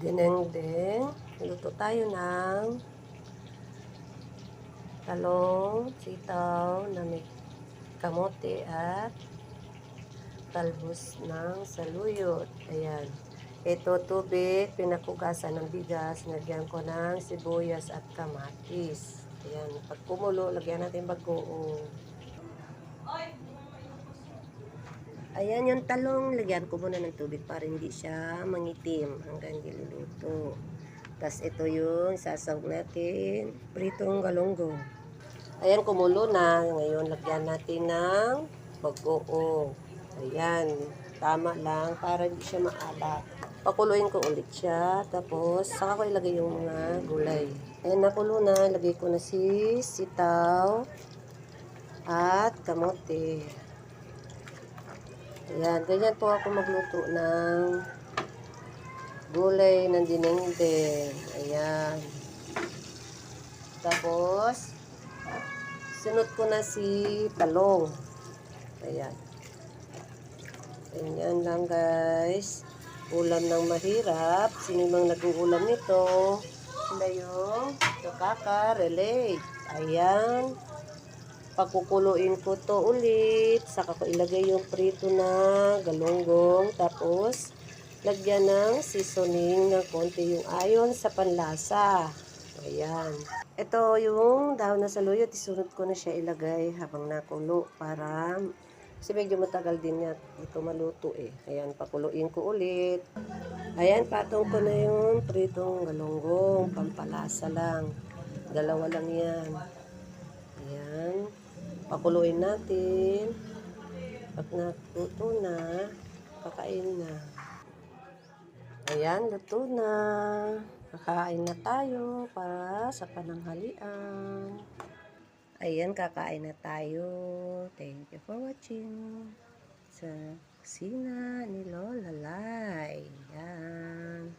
dinengdeng. Luto tayo ng talong, sitaw na may kamote at talbos ng saluyot. Ayan. Ito tubig, pinakugasan ng bigas, nagyan ko ng sibuyas at kamatis. Ayan. Pag kumulo, lagyan natin bagoong. Ayan yung talong, lagyan ko muna ng tubig para hindi siya mangitim hanggang niluluto. Tapos ito yung sasawag natin, pritong galunggong. Ayan, kumulo na. Ngayon, lagyan natin ng bagoong. Ayan, tama lang para hindi siya maalat. Pakuluin ko ulit siya, tapos saka ko ilagay yung mga gulay. Ayan, nakulo na. Lagay ko na si sitaw at kamote. Ayan, ganyan po ako magluto ng gulay ng dinengdeng. Ayan. Tapos, sunod ko na si talong. Ayan. Ganyan lang guys. Ulam ng mahirap. Sino mang nag-uulam nito? Sila yung nakaka-relate. Ayan. Pakukuluin ko to ulit. Saka ko ilagay yung prito na galunggong. Tapos, lagyan ng seasoning ng konti yung ayon sa panlasa. Ayan. Ito yung dahon na saluyot. Isunod ko na siya ilagay habang nakulo para kasi medyo matagal din niya ito maluto eh. Ayan, pakuluin ko ulit. Ayan, patong ko na yung pritong galunggong. Pampalasa lang. Dalawa lang yan. Ayan. Pakuluin natin. Pag natuto na, kakain na. Ayan, luto na. Kakain na tayo para sa pananghalian. Ayan, kakain na tayo. Thank you for watching sa kusina ni Lola Lai. Ayan.